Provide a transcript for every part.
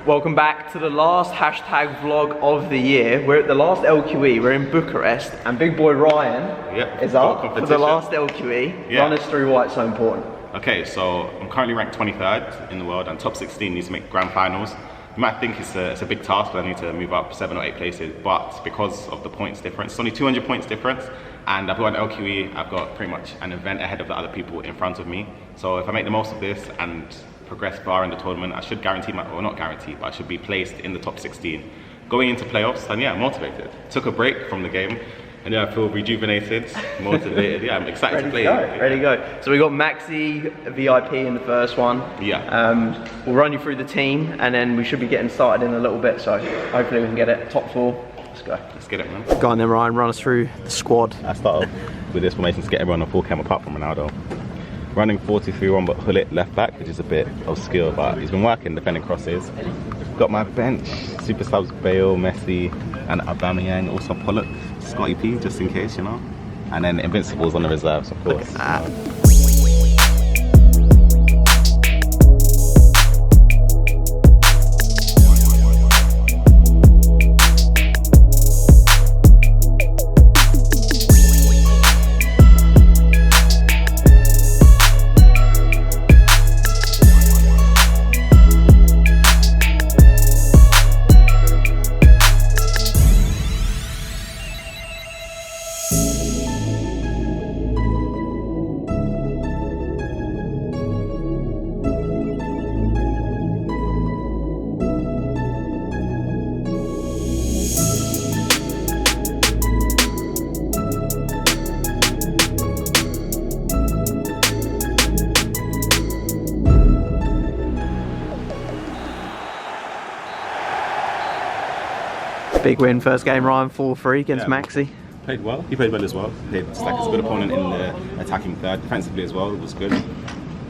Welcome back to the last hashtag vlog of the year. We're at the last LQE, we're in Bucharest, and big boy Ryan is up for the last LQE. Run us through why it's so important. Okay, so I'm currently ranked 23rd in the world, and top 16 needs to make grand finals. You might think it's a big task, but I need to move up 7 or 8 places, but because of the points difference, it's only 200 points difference, and I've got an LQE, I've got pretty much an event ahead of the other people in front of me. So if I make the most of this and progress far in the tournament, I should guarantee well, not guarantee, but I should be placed in the top 16 going into playoffs. And yeah, I'm motivated. Took a break from the game, and yeah, I feel rejuvenated, motivated. Yeah, I'm excited to play. Ready to go. So we got Maxi VIP in the first one. Yeah. We'll run you through the team, and then we should be getting started in a little bit. So hopefully we can get it top 4. Let's go. Let's get it, man. Go on then, Ryan. Run us through the squad. I start off with this formation to get everyone on full cam apart from Ronaldo. Running 4-2-3-1, but Hullet left back, which is a bit obscure, but he's been working defending crosses. Got my bench, super subs Bale, Messi, and Aubameyang, also Pollock, Scotty P, just in case, you know. And then Invincibles on the reserves, of course. Big win, first game, Ryan, 4-3 against Maxi. Played well, he played well as well. Played like a good opponent in the attacking third, defensively as well, it was good.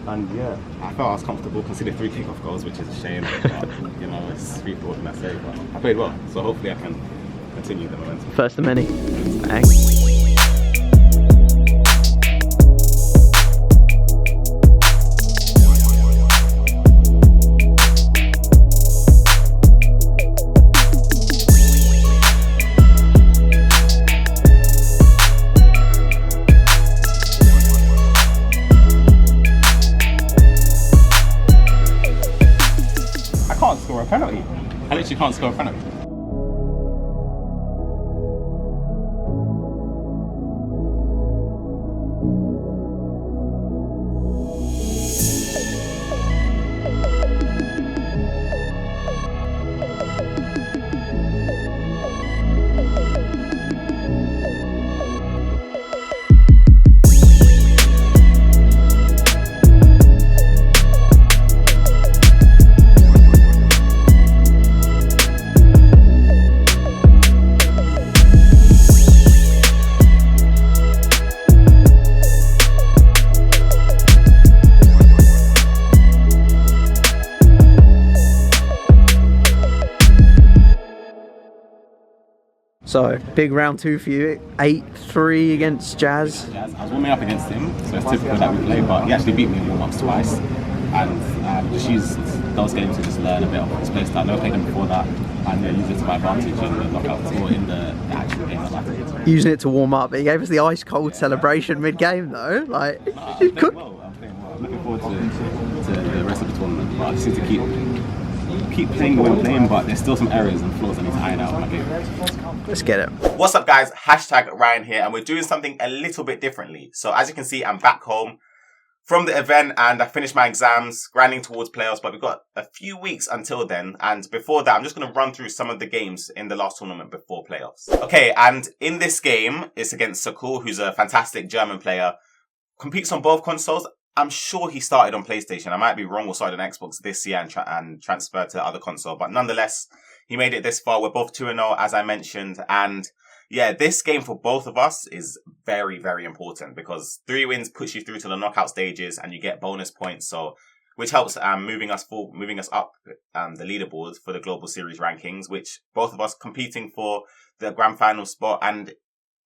And yeah, I felt I was comfortable, considered 3 kick-off goals, which is a shame. But, you know, it's 3-4, what can I say? But I played well, so hopefully I can continue the momentum. First of many. Bang. I can't score a penalty. I literally can't score a penalty. So, big round 2 for you, 8-3 against Jazz. I was warming up against him, so it's typical that we play, but he actually beat me in warm-ups twice. And just used those games to just learn a bit of his play style. I never played him before that, and use it to my advantage in the knockouts or in the actual game. Using it to warm up. He gave us the ice-cold celebration mid-game though. Like, I'm playing well. I'm looking forward to the rest of the tournament, but I just need to keep playing when playing, but there's still some areas and flaws I need to iron out in my game. Let's get it. What's up, guys? Hashtag Ryan here, and we're doing something a little bit differently. So as you can see, I'm back home from the event, and I finished my exams, grinding towards playoffs, but we've got a few weeks until then. And before that, I'm just going to run through some of the games in the last tournament before playoffs. Okay, and in this game, it's against Sakul, who's a fantastic German player, competes on both consoles. I'm sure he started on PlayStation. I might be wrong or started on Xbox this year and transferred to the other console. But nonetheless, he made it this far. We're both 2-0, as I mentioned. And yeah, this game for both of us is very, very important because 3 wins puts you through to the knockout stages and you get bonus points. So, which helps moving us up the leaderboard for the Global Series rankings, which both of us competing for the grand final spot. And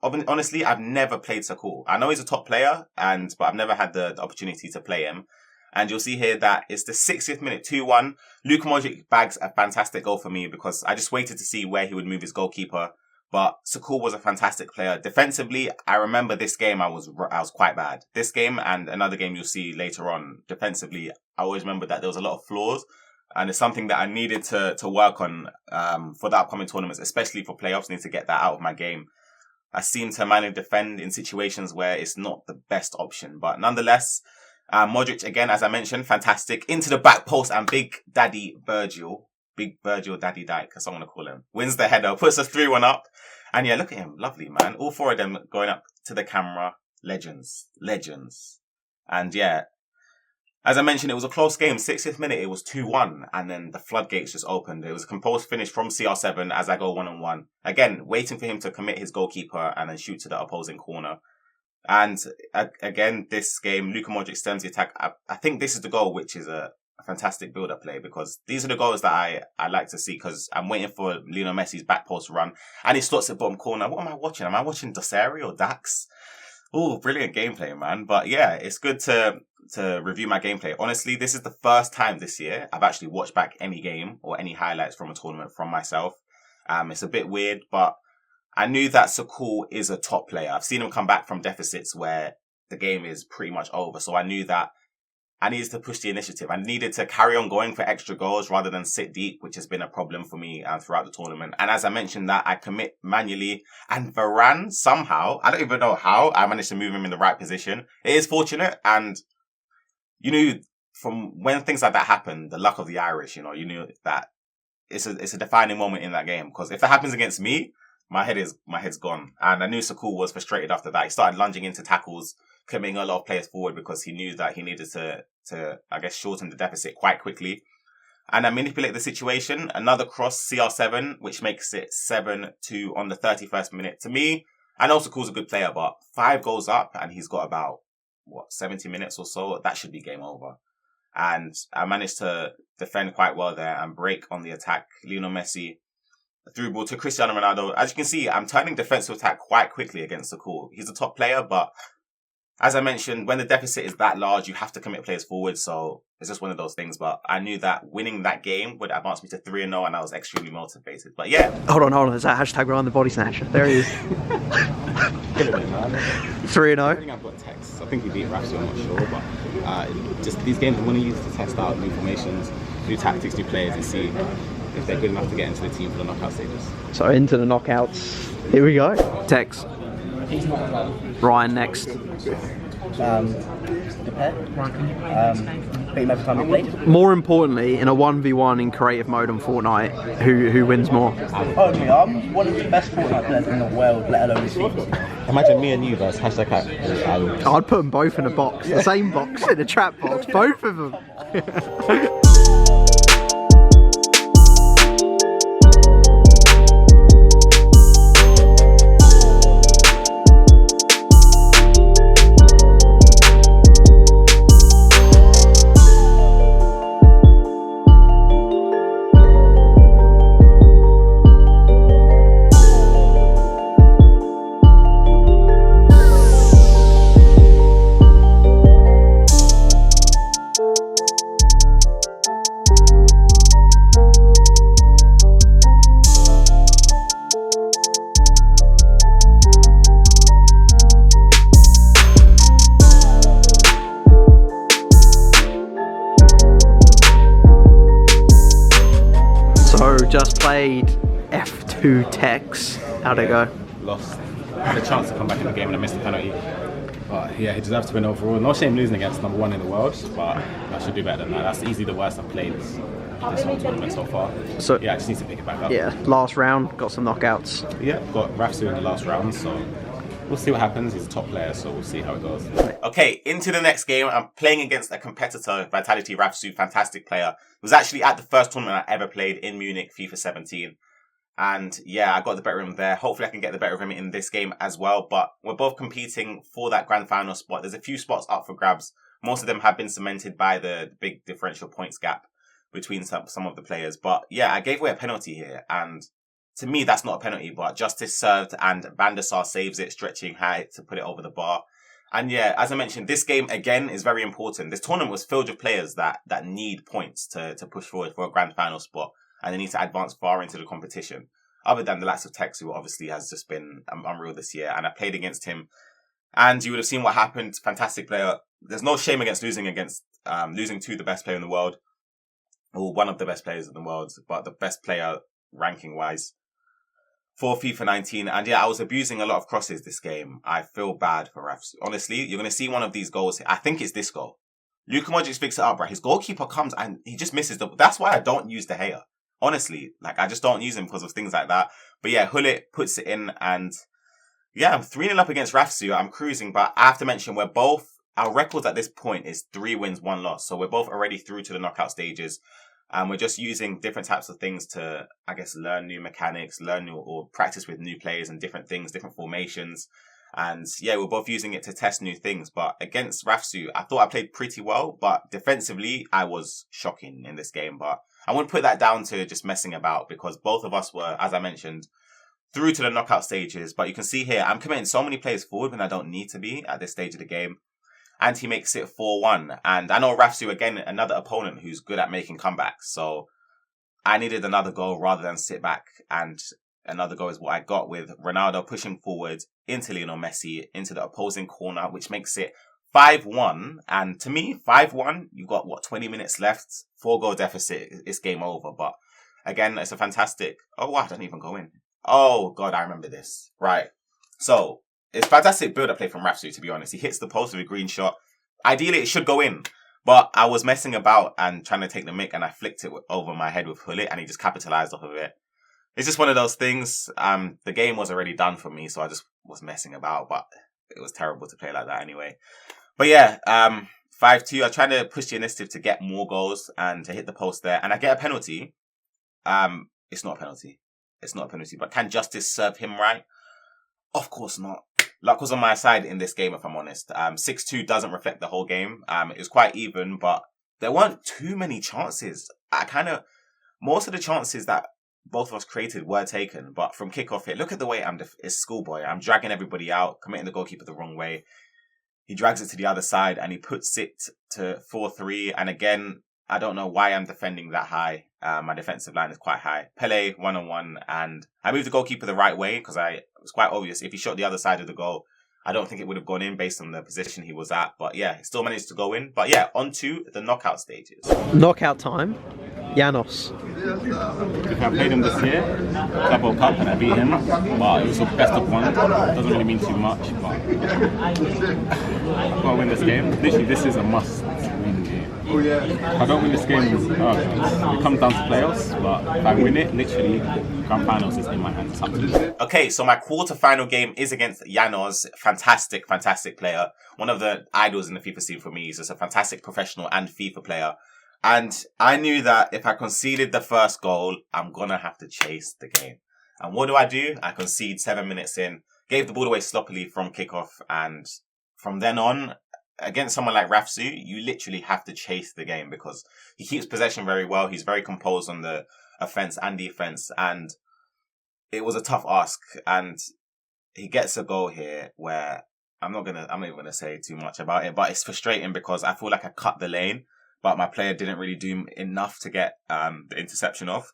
honestly, I've never played Sakul. I know he's a top player, but I've never had the opportunity to play him. And you'll see here that it's the 60th minute, 2-1. Luka Modric bags a fantastic goal for me because I just waited to see where he would move his goalkeeper. But Sakul was a fantastic player. Defensively, I remember this game I was quite bad. This game and another game you'll see later on, defensively, I always remember that there was a lot of flaws. And it's something that I needed to work on for the upcoming tournaments, especially for playoffs. I need to get that out of my game. I seem to manage defend in situations where it's not the best option. But nonetheless, Modric, again, as I mentioned, fantastic. Into the back post and Big Virgil Daddy Dyke, as I'm going to call him, wins the header, puts us 3-1 up. And yeah, look at him. Lovely, man. All four of them going up to the camera. Legends. And yeah, as I mentioned, it was a close game. 60th minute, it was 2-1. And then the floodgates just opened. It was a composed finish from CR7 as I go 1-on-1. Again, waiting for him to commit his goalkeeper and then shoot to the opposing corner. And again, this game, Luka Modric stems the attack. I think this is the goal, which is a fantastic build-up play, because these are the goals that I like to see, because I'm waiting for Lionel Messi's back post run and he slots at bottom corner. What am I watching? Am I watching Dosseri or Dax? Oh, brilliant gameplay, man. But yeah, it's good to review my gameplay. Honestly, this is the first time this year I've actually watched back any game or any highlights from a tournament from myself. It's a bit weird, but I knew that Sakul is a top player. I've seen him come back from deficits where the game is pretty much over. So I knew that I needed to push the initiative. I needed to carry on going for extra goals rather than sit deep, which has been a problem for me throughout the tournament. And as I mentioned that, I commit manually. And Varane, somehow, I don't even know how, I managed to move him in the right position. It is fortunate. And you knew from when things like that happen, the luck of the Irish, you knew that it's a defining moment in that game. Because if that happens against me, my head's gone. And I knew Sakul was frustrated after that. He started lunging into tackles, committing a lot of players forward because he knew that he needed to I guess, shorten the deficit quite quickly. And I manipulate the situation. Another cross, CR7, which makes it 7-2 on the 31st minute. To me, I know Sakul's a good player, but 5 goals up and he's got about, 70 minutes or so? That should be game over. And I managed to defend quite well there and break on the attack. Lionel Messi through ball to Cristiano Ronaldo. As you can see, I'm turning defensive attack quite quickly against Sakul. He's a top player, but as I mentioned, when the deficit is that large, you have to commit players forward. So it's just one of those things. But I knew that winning that game would advance me to 3-0, and I was extremely motivated. But yeah. Hold on. Is that hashtag Ryan the Body Snatcher? There he is. 3-0. I think I've got Tex. I think he beat Rafsu, I'm not sure. But just these games, I want to use to test out new formations, new tactics, new players, and see if they're good enough to get into the team for the knockout stages. So into the knockouts. Here we go. Tex. Ryan next. More importantly, in a 1v1 in creative mode on Fortnite, who wins more? I'm one of the best Fortnite players in the world, let alone FIFA. Imagine me and you guys, hashtag I'd put them both in a box, the same box, in a trap box, both of them. Just played F2TEKKZ. How'd it go? Lost. Had a chance to come back in the game and I missed the penalty. But yeah, he deserves to win overall. No shame losing against number 1 in the world, but I should do better than that. That's easily the worst I've played this whole tournament so far. So yeah, I just need to pick it back up. Yeah, last round, got some knockouts. Yeah, got Rafsu in the last round, so we'll see what happens. He's a top player, so we'll see how it goes. Okay, into the next game. I'm playing against a competitor, Vitality Rafsu, fantastic player. It was actually at the first tournament I ever played in Munich, FIFA 17. And yeah, I got the better of him there. Hopefully I can get the better of him in this game as well. But we're both competing for that grand final spot. There's a few spots up for grabs. Most of them have been cemented by the big differential points gap between some of the players. But yeah, I gave away a penalty here. And to me, that's not a penalty, but justice served and Van der Sar saves it, stretching high to put it over the bar. And yeah, as I mentioned, this game again is very important. This tournament was filled with players that need points to push forward for a grand final spot, and they need to advance far into the competition. Other than the likes of Tex, who obviously has just been unreal this year, and I played against him, and you would have seen what happened. Fantastic player. There's no shame against losing to the best player in the world, or one of the best players in the world, but the best player ranking wise for FIFA 19. And yeah, I was abusing a lot of crosses this game. I feel bad for refs. Honestly, you're going to see one of these goals. I think it's this goal. Luka Modric picks it up, right? His goalkeeper comes and he just misses that's why I don't use De Gea. Honestly, like I just don't use him because of things like that. But yeah, Hullet puts it in, and yeah, I'm 3-0 up against Rafsu. I'm cruising, but I have to mention our records at this point is 3 wins, 1 loss. So we're both already through to the knockout stages. And we're just using different types of things to, I guess, learn new mechanics, or practice with new players and different things, different formations. And yeah, we're both using it to test new things. But against Rafsu, I thought I played pretty well, but defensively, I was shocking in this game. But I wouldn't put that down to just messing about, because both of us were, as I mentioned, through to the knockout stages. But you can see here, I'm committing so many players forward when I don't need to be at this stage of the game. And he makes it 4-1. And I know Rafsu, again, another opponent who's good at making comebacks. So I needed another goal rather than sit back. And another goal is what I got, with Ronaldo pushing forward into Lionel Messi, into the opposing corner, which makes it 5-1. And to me, 5-1, you've got, 20 minutes left? 4-goal deficit, it's game over. But again, it's a fantastic... Oh, wow, I don't even go in. Oh, God, I remember this. Right. So... it's fantastic build-up play from Rafsu, to be honest. He hits the post with a green shot. Ideally, it should go in. But I was messing about and trying to take the mick, and I flicked it over my head with Hullet, and he just capitalized off of it. It's just one of those things. The game was already done for me, so I just was messing about. But it was terrible to play like that anyway. But yeah, 5-2. I'm trying to push the initiative to get more goals and to hit the post there. And I get a penalty. It's not a penalty. It's not a penalty. But can justice serve him right? Of course not. Luck was on my side in this game, if I'm honest. 6-2 doesn't reflect the whole game. It was quite even, but there weren't too many chances. Most of the chances that both of us created were taken, but from kickoff here, look at the way it's schoolboy. I'm dragging everybody out, committing the goalkeeper the wrong way. He drags it to the other side and he puts it to 4-3. And again, I don't know why I'm defending that high. My defensive line is quite high. Pele 1-on-1, and I moved the goalkeeper the right way because it was quite obvious. If he shot the other side of the goal, I don't think it would have gone in based on the position he was at. But yeah, it still managed to go in. But yeah, on to the knockout stages. Knockout time. Janos. I played him this year, Club World Cup, and I beat him. But it was a best of 1. Doesn't really mean too much, but I've got to win this game. Literally, this is a must-win game. If I don't win this game, it comes down to playoffs. But if I win it, literally, grand finals is in my hands. Okay, so my quarter-final game is against Janos. Fantastic, fantastic player. One of the idols in the FIFA scene for me. He's just a fantastic professional and FIFA player. And I knew that if I conceded the first goal, I'm going to have to chase the game. And what do? I concede 7 minutes in, gave the ball away sloppily from kickoff. And from then on, against someone like Rafsu, you literally have to chase the game because he keeps possession very well. He's very composed on the offense and defense. And it was a tough ask. And he gets a goal here where I'm not even going to say too much about it, but it's frustrating because I feel like I cut the lane, but my player didn't really do enough to get the interception off.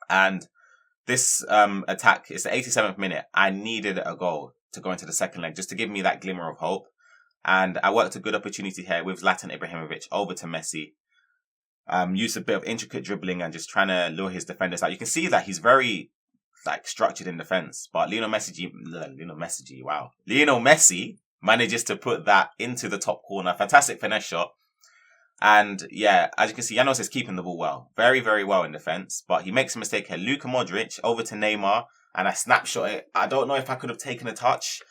And this attack, it's the 87th minute. I needed a goal to go into the second leg just to give me that glimmer of hope. And I worked a good opportunity here with Zlatan Ibrahimovic over to Messi. Used a bit of intricate dribbling and just trying to lure his defenders out. You can see that he's very structured in defense. But Lionel Messi manages to put that into the top corner. Fantastic finesse shot. And yeah, as you can see, Janos is keeping the ball well. Very, very well in defense. But he makes a mistake here. Luka Modric over to Neymar. And I snapshot it. I don't know if I could have taken a touch.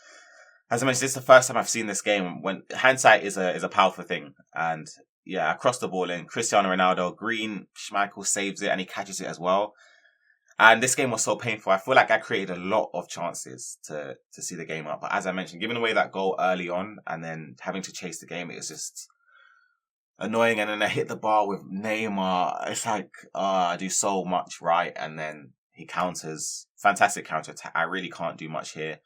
As I mentioned, this is the first time I've seen this game. When hindsight is a powerful thing. And yeah, I crossed the ball in. Cristiano Ronaldo, Green, Schmeichel saves it and he catches it as well. And this game was so painful. I feel like I created a lot of chances to see the game up. But as I mentioned, giving away that goal early on and then having to chase the game, it was just annoying. And then I hit the bar with Neymar. It's like, I do so much right. And then he counters. Fantastic counter attack. I really can't do much here.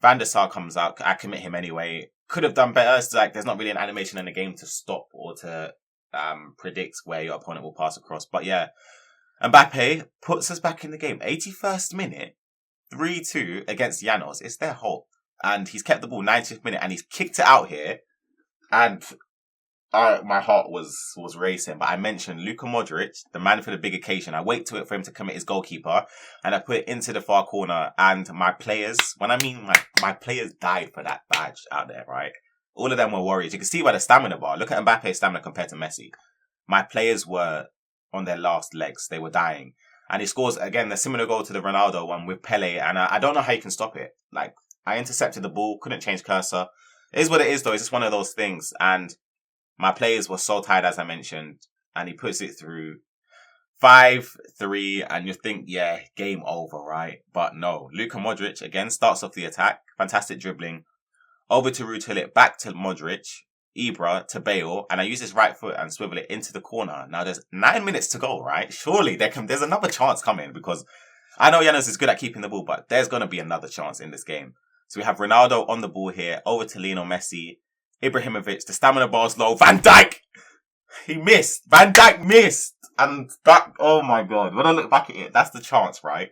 Van der Sar comes out. I commit him anyway. could have done better. It's like there's not really an animation in the game to stop or to predict where your opponent will pass across. But yeah, Mbappe puts us back in the game. 81st minute, 3-2 against Llanos. It's their fault. And he's kept the ball 90th minute and he's kicked it out here. And my heart was racing. But I mentioned Luka Modric, the man for the big occasion. I wait to it for him to commit his goalkeeper. And I put it into the far corner. And my players, when I mean my players died for that badge out there, right? All of them were warriors. You can see by the stamina bar. Look at Mbappe's stamina compared to Messi. My players were on their last legs. They were dying. And he scores, again, the similar goal to the Ronaldo one with Pele. And I don't know how you can stop it. Like, I intercepted the ball, couldn't change cursor. It is what it is, though. It's just one of those things. And my players were so tired, as I mentioned. And he puts it through 5-3. And you think, yeah, game over, right? But no. Luka Modric, again, starts off the attack. Fantastic dribbling. Over to Rutil, back to Modric. Ibra to Bale, and I use his right foot and swivel it into the corner. Now there's 9 minutes to go, right? Surely there's another chance coming, because I know Llanos is good at keeping the ball, but there's going to be another chance in this game. So we have Ronaldo on the ball here, over to Lionel Messi, Ibrahimovic, the stamina bar's low, Van Dijk! He missed! Van Dijk missed! And that, oh my God, when I look back at it, that's the chance, right?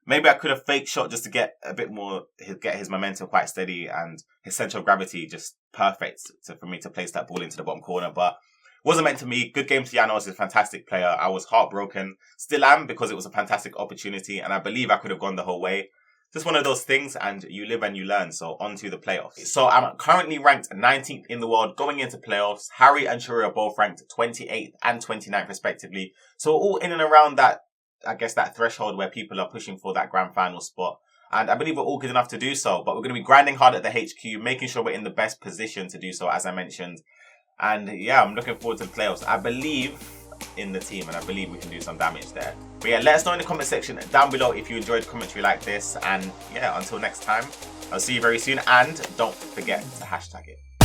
Maybe I could have fake shot just to get a bit more, get his momentum quite steady and his center of gravity just perfect for me to place that ball into the bottom corner. But wasn't meant to me. Good game to Llanos. He's a fantastic player. I was heartbroken. Still am, because it was a fantastic opportunity. And I believe I could have gone the whole way. Just one of those things, and you live and you learn. So on to the playoffs. So I'm currently ranked 19th in the world going into playoffs. Harry and Shuri are both ranked 28th and 29th respectively. So all in and around that, I guess, that threshold where people are pushing for that grand final spot. And I believe we're all good enough to do so. But we're going to be grinding hard at the HQ, making sure we're in the best position to do so, as I mentioned. And yeah, I'm looking forward to the playoffs. I believe in the team, and I believe we can do some damage there. But yeah, let us know in the comment section down below if you enjoyed commentary like this. And yeah, until next time, I'll see you very soon. And don't forget to hashtag it.